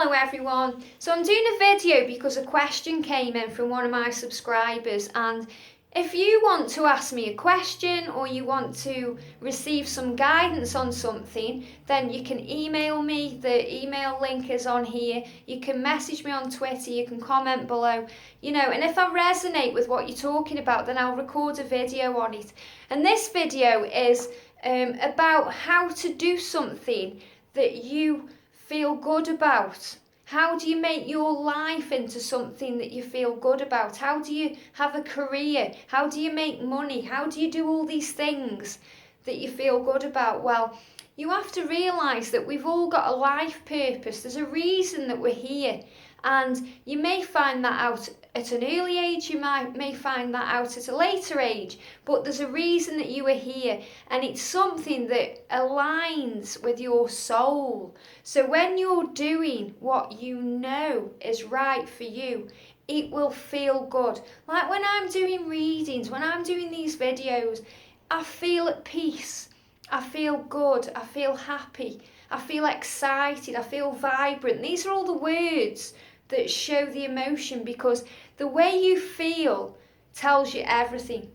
Hello everyone. So I'm doing a video because a question came in from one of my subscribers, and if you want to ask me a question or you want to receive some guidance on something, then you can email me. The email link is on here. You can message me on Twitter, you can comment below, and if I resonate with what you're talking about, then I'll record a video on it. And this video is about how to do something that you feel good about. How do you make your life into something that you feel good about? How do you have a career? How do you make money? How do you do all these things that you feel good about? Well, you have to realise that we've all got a life purpose. There's a reason that we're here, and you may find that out at an early age, you may find that out at a later age, but there's a reason that you are here, and it's something that aligns with your soul. So when you're doing what you know is right for you, it will feel good. Like when I'm doing readings, when I'm doing these videos, I feel at peace, I feel good, I feel happy, I feel excited, I feel vibrant. These are all the words that show the emotion, because the way you feel tells you everything.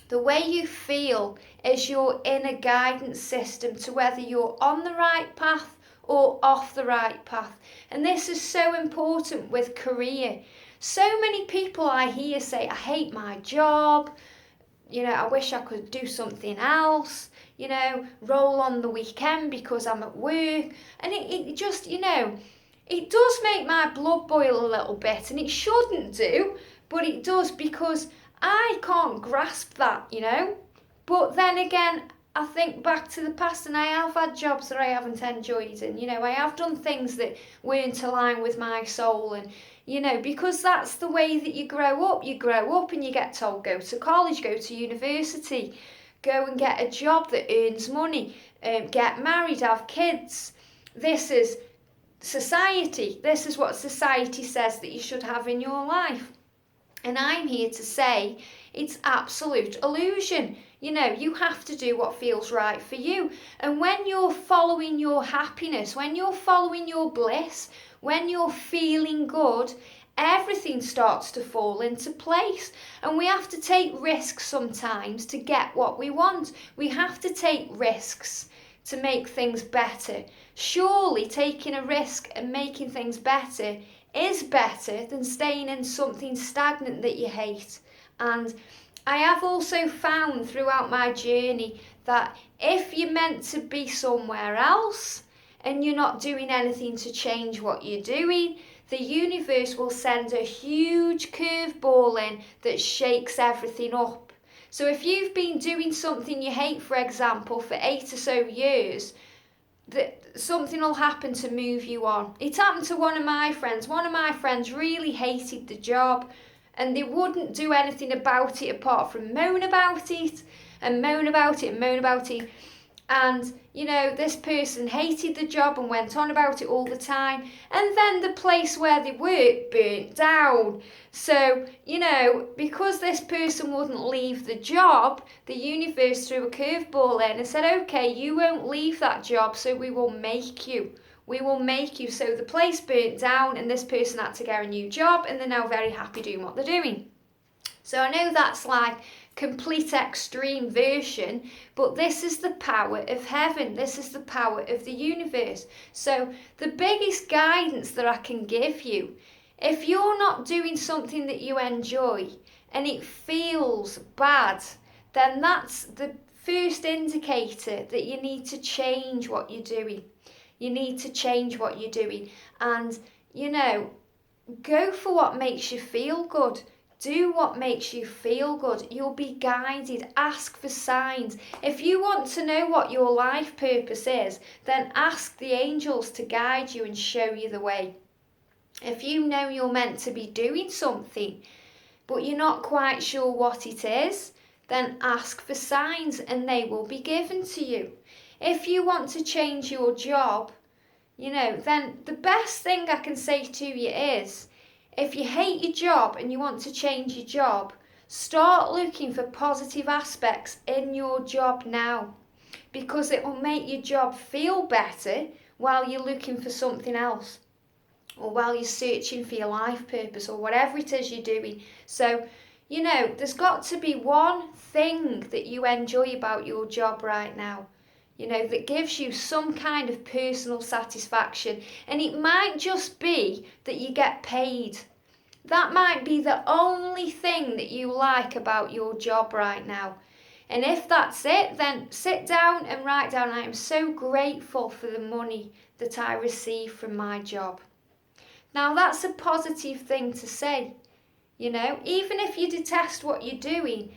The way you feel is your inner guidance system to whether you're on the right path or off the right path. And this is so important with career. So many people I hear say, I hate my job, I wish I could do something else, roll on the weekend because I'm at work. And it just, it does make my blood boil a little bit, and it shouldn't do, but it does, because I can't grasp that, But then again, I think back to the past, and I have had jobs that I haven't enjoyed, and, I have done things that weren't aligned with my soul, and, because that's the way that you grow up. You grow up and you get told, go to college, go to university, go and get a job that earns money, get married, have kids. This is society. This is what society says that you should have in your life. And I'm here to say it's absolute illusion. You have to do what feels right for you. And when you're following your happiness, when you're following your bliss, when you're feeling good, everything starts to fall into place. And we have to take risks sometimes to get what we want. We have to take risks to make things better. Surely taking a risk and making things better is better than staying in something stagnant that you hate. And I have also found throughout my journey that if you're meant to be somewhere else and you're not doing anything to change what you're doing, the universe will send a huge curveball in that shakes everything up. So if you've been doing something you hate, for example, for 8 or so years, something will happen to move you on. It happened to one of my friends. One of my friends really hated the job, and they wouldn't do anything about it apart from moan about it and moan about it and moan about it. And, this person hated the job and went on about it all the time. And then the place where they worked burnt down. So, because this person wouldn't leave the job, the universe threw a curveball in and said, okay, you won't leave that job, so we will make you. We will make you. So the place burnt down and this person had to get a new job, and they're now very happy doing what they're doing. So I know that's like complete extreme version, but this is the power of heaven. This is the power of the universe. So the biggest guidance that I can give you, if you're not doing something that you enjoy and it feels bad, then that's the first indicator that you need to change what you're doing. You need to change what you're doing, and go for what makes you feel good. Do what makes you feel good. You'll be guided. Ask for signs. If you want to know what your life purpose is, then ask the angels to guide you and show you the way. If you know you're meant to be doing something, but you're not quite sure what it is, then ask for signs and they will be given to you. If you want to change your job, then the best thing I can say to you is, if you hate your job and you want to change your job, start looking for positive aspects in your job now, because it will make your job feel better while you're looking for something else. or while you're searching for your life purpose, or whatever it is you're doing. So, there's got to be one thing that you enjoy about your job right now, that gives you some kind of personal satisfaction. And it might just be that you get paid. That might be the only thing that you like about your job right now. And if that's it, then sit down and write down, I am so grateful for the money that I receive from my job. Now that's a positive thing to say. Even if you detest what you're doing,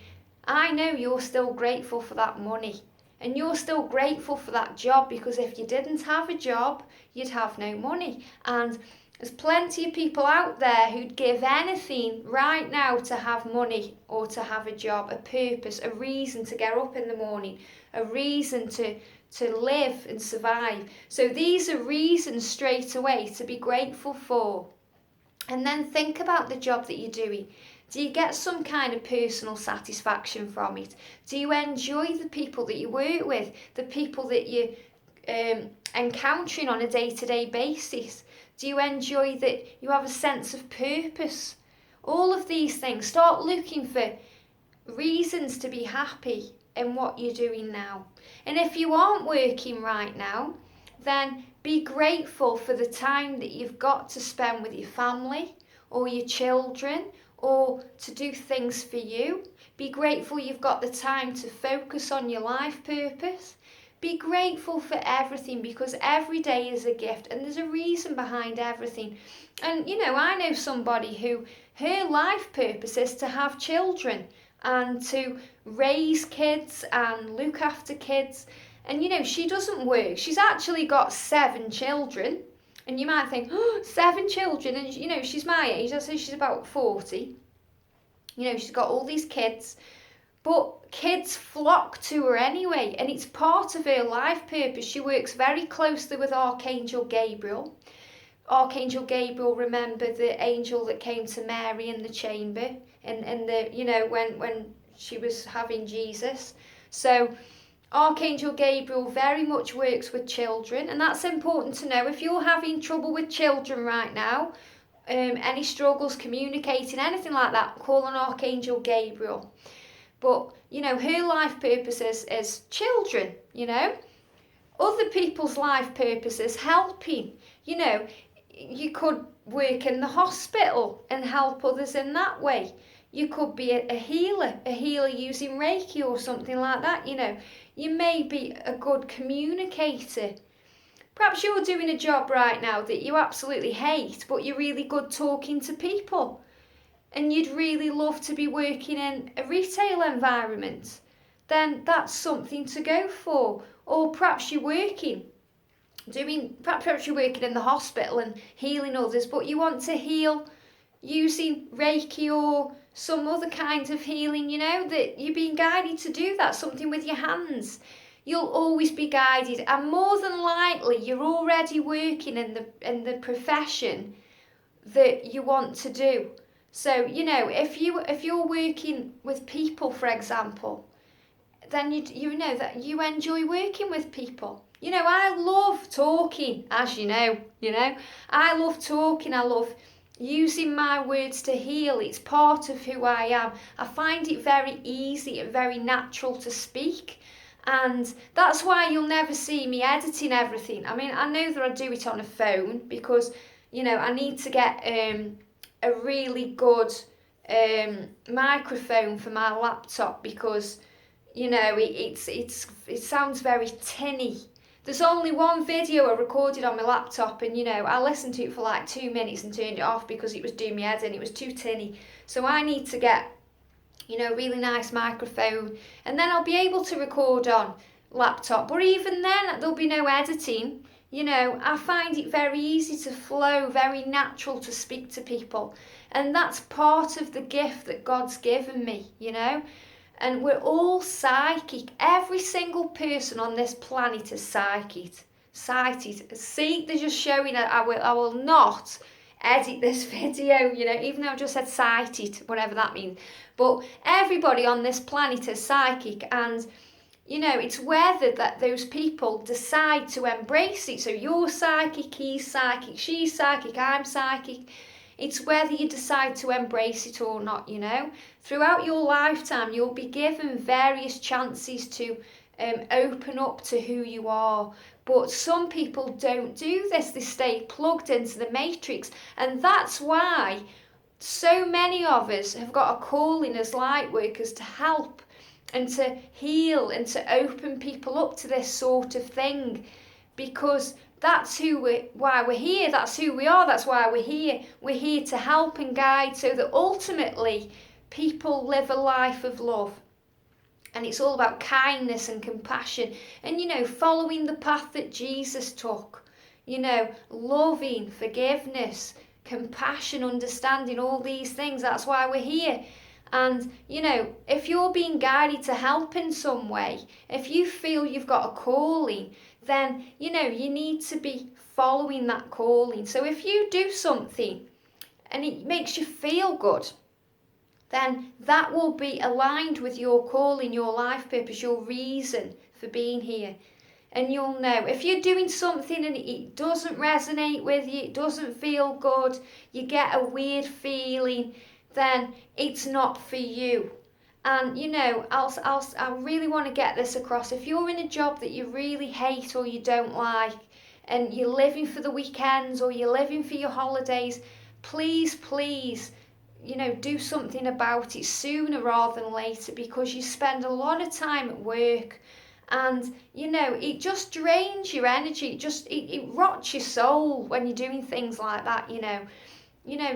I know you're still grateful for that money. And you're still grateful for that job, because if you didn't have a job, you'd have no money. And there's plenty of people out there who'd give anything right now to have money, or to have a job, a purpose, a reason to get up in the morning, a reason to live and survive. So these are reasons straight away to be grateful for. And then think about the job that you're doing. Do you get some kind of personal satisfaction from it? Do you enjoy the people that you work with, the people that you're encountering on a day-to-day basis? Do you enjoy that you have a sense of purpose? All of these things. Start looking for reasons to be happy in what you're doing now. And if you aren't working right now, then be grateful for the time that you've got to spend with your family or your children, or to do things for you. Be grateful you've got the time to focus on your life purpose. Be grateful for everything, because every day is a gift and there's a reason behind everything. And I know somebody who her life purpose is to have children and to raise kids and look after kids. And she doesn't work. She's actually got 7 children. And you might think, 7 children, and she's my age. I'd say she's about 40. She's got all these kids. But kids flock to her anyway, and it's part of her life purpose. She works very closely with Archangel Gabriel. Archangel Gabriel, remember, the angel that came to Mary in the chamber, and the when she was having Jesus. So Archangel Gabriel very much works with children, and that's important to know. If you're having trouble with children right now, any struggles communicating, anything like that, call on Archangel Gabriel. But, her life purpose is children, Other people's life purpose is helping. You could work in the hospital and help others in that way. You could be a healer using Reiki or something like that, You may be a good communicator. Perhaps you're doing a job right now that you absolutely hate, but you're really good talking to people. And you'd really love to be working in a retail environment. Then that's something to go for. Or perhaps you're working perhaps you're working in the hospital and healing others, but you want to heal using Reiki or some other kind of healing, that you're being guided to do that, something with your hands. You'll always be guided, and more than likely you're already working in the profession that you want to do. So, if you're working with people, for example, then you know that you enjoy working with people. I love talking, as you know. I love talking, I love using my words to heal. It's part of who I am. I find it very easy and very natural to speak. And that's why you'll never see me editing everything. I mean, I know that I do it on a phone because, I need to get a really good microphone for my laptop because, it sounds very tinny. There's only one video I recorded on my laptop and, I listened to it for like 2 minutes and turned it off because it was doing my head in. It was too tinny. So I need to get, a really nice microphone, and then I'll be able to record on laptop. But even then, there'll be no editing. I find it very easy to flow, very natural to speak to people. And that's part of the gift that God's given me, And we're all psychic. Every single person on this planet is psychic. See, they're just showing it. I will not edit this video, even though I just said sighted, whatever that means. But everybody on this planet is psychic, and it's whether that those people decide to embrace it. So you're psychic, he's psychic, she's psychic, I'm psychic. It's whether you decide to embrace it or not, Throughout your lifetime, you'll be given various chances to open up to who you are. But some people don't do this. They stay plugged into the matrix. And that's why so many of us have got a calling as light workers to help and to heal and to open people up to this sort of thing, because that's why we're here, that's who we are, that's why we're here. We're here to help and guide so that ultimately people live a life of love. And it's all about kindness and compassion and, following the path that Jesus took, loving, forgiveness, compassion, understanding, all these things. That's why we're here. And, if you're being guided to help in some way, if you feel you've got a calling, then, you need to be following that calling. So if you do something and it makes you feel good, then that will be aligned with your calling, your life purpose, your reason for being here. And you'll know if you're doing something and it doesn't resonate with you, it doesn't feel good, you get a weird feeling, then it's not for you. And I really want to get this across. If you're in a job that you really hate or you don't like, and you're living for the weekends or you're living for your holidays, please, do something about it sooner rather than later, because you spend a lot of time at work and it just drains your energy. It rots your soul when you're doing things like that.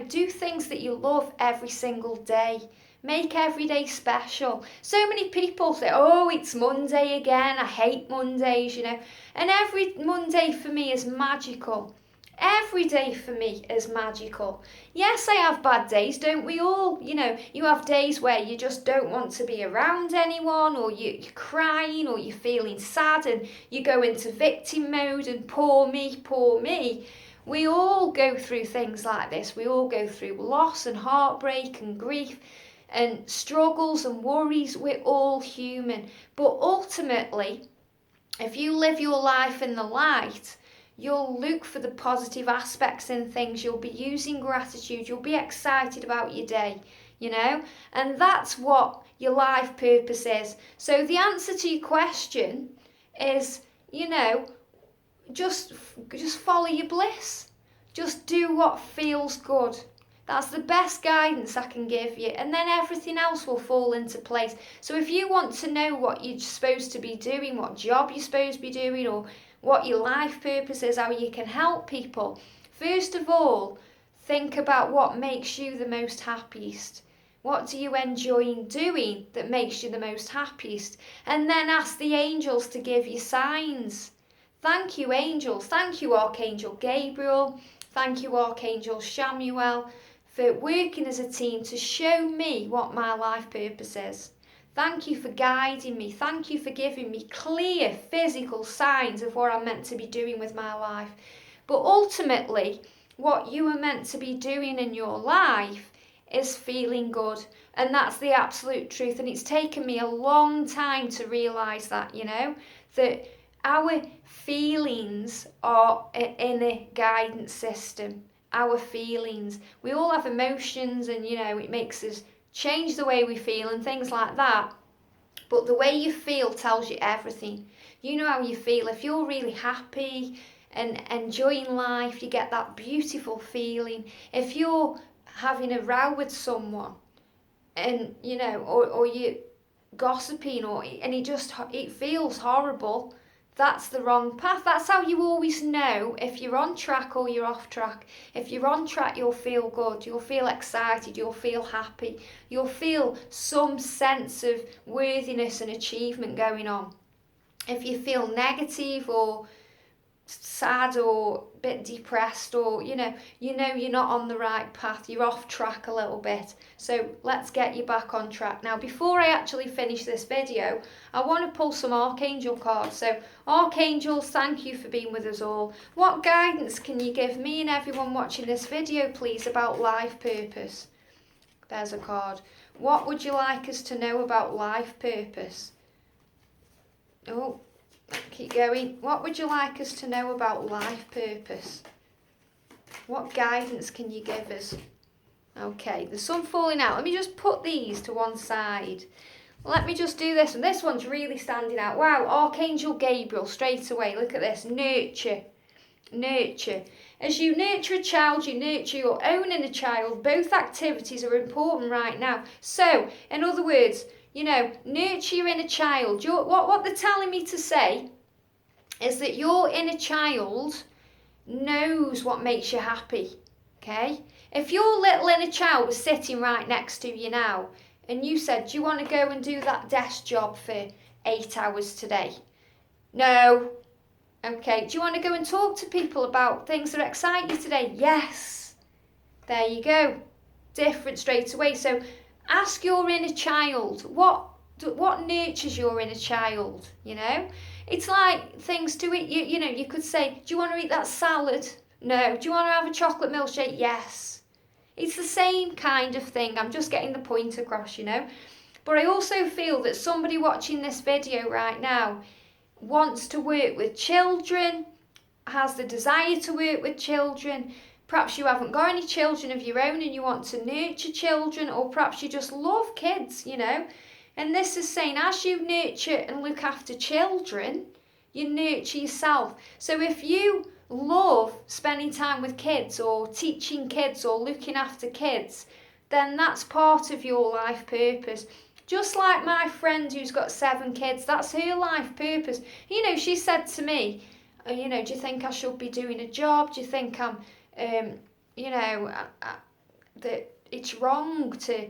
Do things that you love every single day. Make every day special. So many people say, oh, it's Monday again, I hate Mondays, and every Monday for me is magical. Every day for me is magical. Yes, I have bad days, don't we all? You have days where you just don't want to be around anyone, or you're crying, or you're feeling sad, and you go into victim mode and poor me, poor me. We all go through things like this. We all go through loss and heartbreak and grief and struggles and worries. We're all human. But ultimately, if you live your life in the light, you'll look for the positive aspects in things. You'll be using gratitude. You'll be excited about your day, and that's what your life purpose is. So the answer to your question is, just follow your bliss. Just do what feels good. That's the best guidance I can give you, and then everything else will fall into place. So if you want to know what you're supposed to be doing, what job you're supposed to be doing, or what your life purpose is, how you can help people, first of all, think about what makes you the most happiest. What do you enjoy doing that makes you the most happiest? And then ask the angels to give you signs. Thank you, angels. Thank you, Archangel Gabriel. Thank you, Archangel Samuel, for working as a team to show me what my life purpose is. Thank you for guiding me. Thank you for giving me clear physical signs of what I'm meant to be doing with my life. But ultimately, what you are meant to be doing in your life is feeling good. And that's the absolute truth. And it's taken me a long time to realise that, that our feelings are an inner guidance system. Our feelings. We all have emotions, and, it makes us change the way we feel and things like that. But the way you feel tells you everything. You know how you feel. If you're really happy and enjoying life, you get that beautiful feeling. If you're having a row with someone and, or you're gossiping, and it feels horrible, that's the wrong path. That's how you always know if you're on track or you're off track. If you're on track, you'll feel good, you'll feel excited, you'll feel happy, you'll feel some sense of worthiness and achievement going on. If you feel negative or sad or a bit depressed, or you're not on the right path, you're off track a little bit. So let's get you back on track. Now, before I actually finish this video, I want to pull some Archangel cards. So Archangels, thank you for being with us all. What guidance can you give me and everyone watching this video, please, about life purpose? There's a card. What would you like us to know about life purpose? Oh, keep going. What would you like us to know about life purpose? What guidance can you give us? Okay, there's some falling out. Let me just put these to one side. Let me just do this one. This one's really standing out. Wow, Archangel Gabriel, straight away. Look at this. Nurture. Nurture. As you nurture a child, you nurture your own inner child. Both activities are important right now. So, in other words, you know, nurture your inner child. What they're telling me to say is that your inner child knows what makes you happy. Okay? If your little inner child was sitting right next to you now, and you said, do you want to go and do that desk job for 8 hours today? No. Okay. Do you want to go and talk to people about things that excite you today? Yes. There you go. Different straight away. So ask your inner child, what nurtures your inner child, you know? It's like things to eat. You know, you could say, do you want to eat that salad? No. Do you want to have a chocolate milkshake? Yes. It's the same kind of thing. I'm just getting the point across, you know. But I also feel that somebody watching this video right now wants to work with children, has the desire to work with children. Perhaps you haven't got any children of your own and you want to nurture children, or perhaps you just love kids, you know. And this is saying, as you nurture and look after children, you nurture yourself. So if you love spending time with kids or teaching kids or looking after kids, then that's part of your life purpose. Just like my friend who's got 7 kids, that's her life purpose. You know, she said to me, you know, do you think I should be doing a job? Do you think I'm, you know, that it's wrong to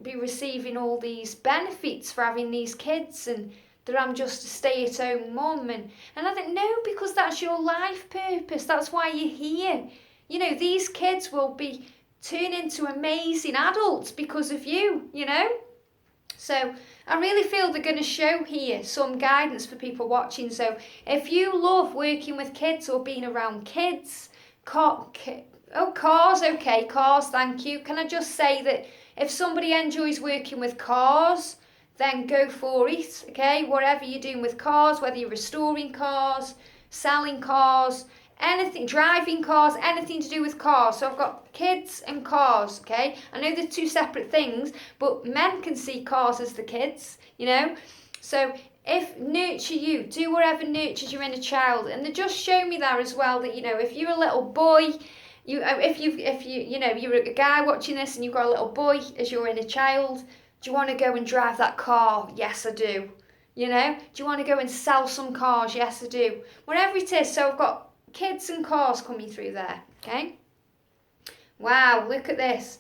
be receiving all these benefits for having these kids, and that I'm just a stay-at-home mum? And I think, no, because that's your life purpose. That's why you're here. You know, these kids will be turn into amazing adults because of you, you know. So I really feel they're going to show here some guidance for people watching. So if you love working with kids or being around kids, cars, okay, cars, thank you. Can I just say that if somebody enjoys working with cars, then go for it, okay? Whatever you're doing with cars, whether you're restoring cars, selling cars, anything, driving cars, anything to do with cars. So I've got kids and cars, okay? I know they're 2 separate things, but men can see cars as the kids, you know? So if nurture you, do whatever nurtures your inner child. And they just show me there as well that, you know, if you're a little boy, if you know, you're a guy watching this and you've got a little boy as your inner child, do you want to go and drive that car? Yes, I do. You know, do you want to go and sell some cars? Yes, I do. Whatever it is. So I've got kids and cars coming through there, okay? Wow, look at this.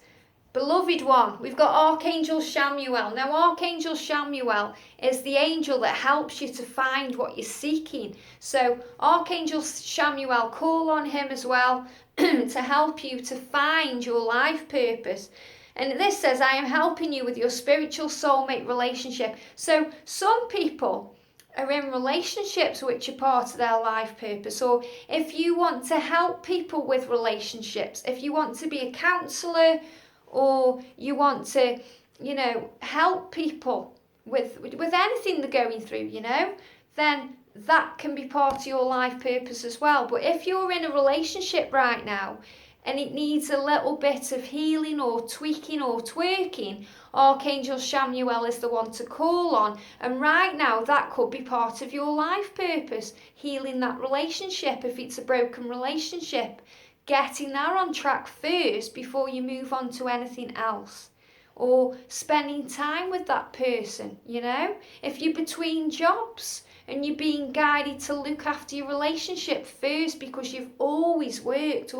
Beloved one, we've got Archangel Shamuel. Now, Archangel Shamuel is the angel that helps you to find what you're seeking. So, Archangel Shamuel, call on him as well to help you to find your life purpose. And this says, I am helping you with your spiritual soulmate relationship. So, some people are in relationships which are part of their life purpose. Or if you want to help people with relationships, if you want to be a counsellor, or you want to, you know, help people with anything they're going through, you know, then that can be part of your life purpose as well. But if you're in a relationship right now and it needs a little bit of healing or tweaking or twerking, Archangel Shamuel is the one to call on. And right now that could be part of your life purpose, healing that relationship if it's a broken relationship. Getting that on track first before you move on to anything else. Or spending time with that person, you know. If you're between jobs and you're being guided to look after your relationship first because you've always worked,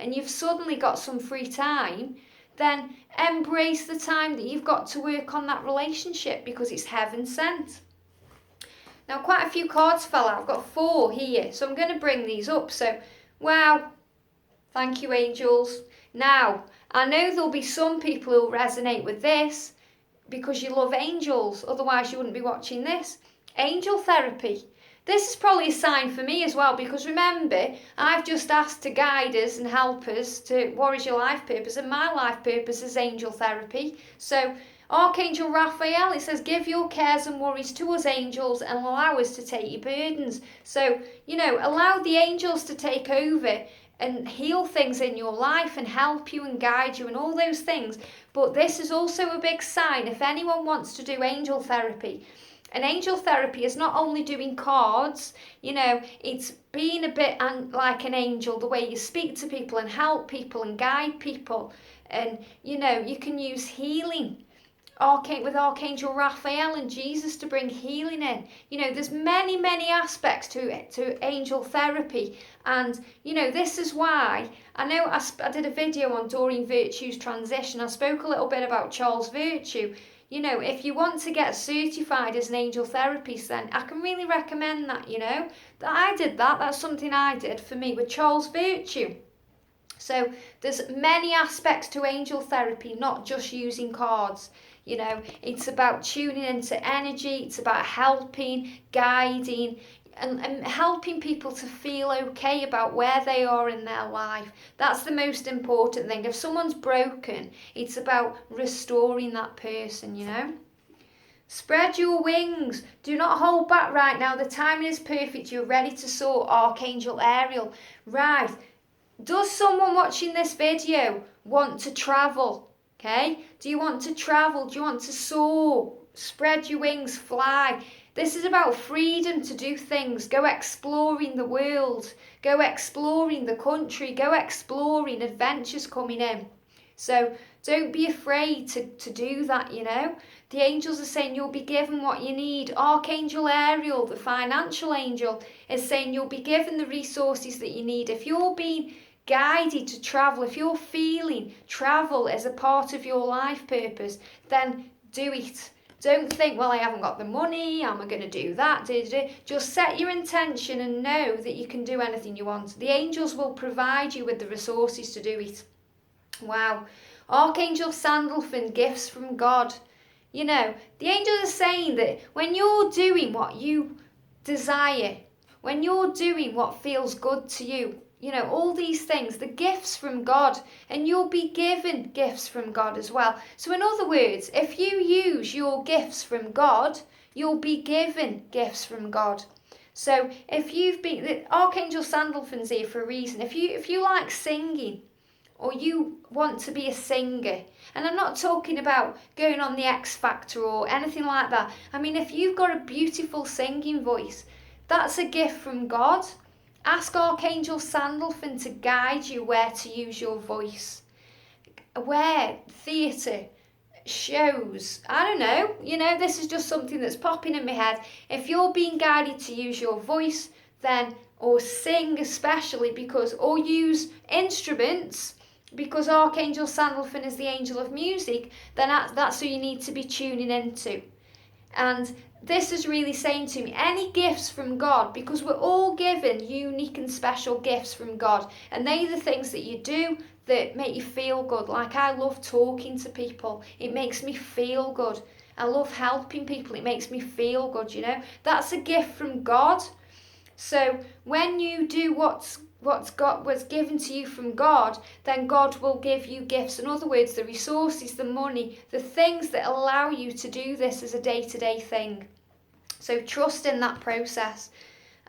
and you've suddenly got some free time, then embrace the time that you've got to work on that relationship because it's heaven sent. Now, quite a few cards fell out. I've got 4 here, so I'm going to bring these up. So, wow, thank you, angels. Now, I know there'll be some people who'll resonate with this because you love angels, otherwise you wouldn't be watching this. Angel therapy. This is probably a sign for me as well, because remember, I've just asked to guide us and help us to what is your life purpose, and my life purpose is angel therapy. So Archangel Raphael, it says, give your cares and worries to us angels and allow us to take your burdens. So, allow the angels to take over and heal things in your life and help you and guide you and all those things. But this is also a big sign if anyone wants to do angel therapy. And angel therapy is not only doing cards, it's being a bit like an angel, the way you speak to people and help people and guide people. And, you can use healing with Archangel Raphael and Jesus to bring healing in. There's many, many aspects to angel therapy. And, this is why, I know I did a video on Doreen Virtue's transition. I spoke a little bit about Charles Virtue. If you want to get certified as an angel therapist, then I can really recommend that, that I did that. That's something I did for me with Charles Virtue. So there's many aspects to angel therapy, not just using cards. It's about tuning into energy. It's about helping, guiding, and helping people to feel okay about where they are in their life. That's the most important thing. If someone's broken, it's about restoring that person, Spread your wings. Do not hold back right now. The timing is perfect. You're ready to soar, Archangel Ariel. Right. Does someone watching this video want to travel? Okay? Do you want to travel? Do you want to soar? Spread your wings, fly. This is about freedom to do things. Go exploring the world. Go exploring the country. Go exploring adventures coming in. So don't be afraid to do that, The angels are saying you'll be given what you need. Archangel Ariel, the financial angel, is saying you'll be given the resources that you need. If you're being guided to travel, if you're feeling travel as a part of your life purpose, then do it. Don't think, well, I haven't got the money, am I going to do that? Just set your intention and know that you can do anything you want. The angels will provide you with the resources to do it. Wow. Archangel Sandalphon, gifts from God. The angels are saying that when you're doing what you desire, when you're doing what feels good to you, all these things, the gifts from God, and you'll be given gifts from God as well. So in other words, if you use your gifts from God, you'll be given gifts from God. So if you've been, the Archangel Sandalphon's here for a reason. If you like singing, or you want to be a singer, and I'm not talking about going on the X Factor or anything like that. I mean, if you've got a beautiful singing voice, that's a gift from God. Ask Archangel Sandalphon to guide you where to use your voice. Where? Theatre, shows, I don't know. This is just something that's popping in my head. If you're being guided to use your voice, then, or sing especially, or use instruments, because Archangel Sandalphon is the angel of music, then that's who you need to be tuning into. And this is really saying to me, any gifts from God, because we're all given unique and special gifts from God, and they're the things that you do that make you feel good. Like, I love talking to people. It makes me feel good. I love helping people. It makes me feel good, That's a gift from God. So when you do what's God was given to you from God, then God will give you gifts. In other words, the resources, the money, the things that allow you to do this as a day-to-day thing. So trust in that process.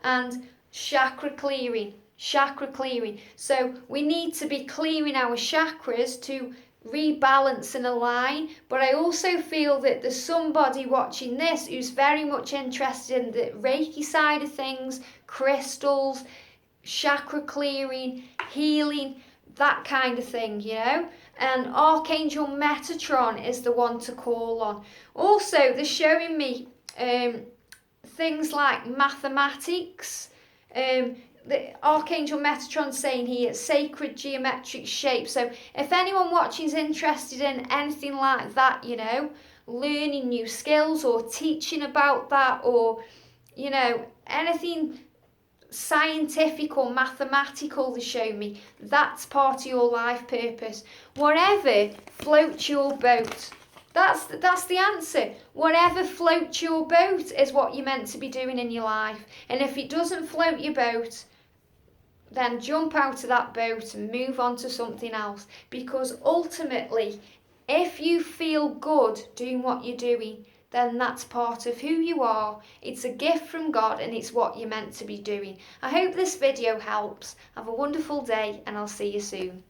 And chakra clearing. So we need to be clearing our chakras to rebalance and align. But I also feel that there's somebody watching this who's very much interested in the Reiki side of things, crystals, chakra clearing, healing, that kind of thing, And Archangel Metatron is the one to call on. Also, they're showing me things like mathematics. The Archangel Metatron saying here, sacred geometric shape. So if anyone watching is interested in anything like that, learning new skills or teaching about that, or, anything scientific or mathematical, they show me, that's part of your life purpose. Whatever floats your boat. That's the answer. Whatever floats your boat is what you're meant to be doing in your life. And if it doesn't float your boat, then jump out of that boat and move on to something else. Because ultimately, If you feel good doing what you're doing, then that's part of who you are. It's a gift from God and it's what you're meant to be doing. I hope this video helps. Have a wonderful day and I'll see you soon.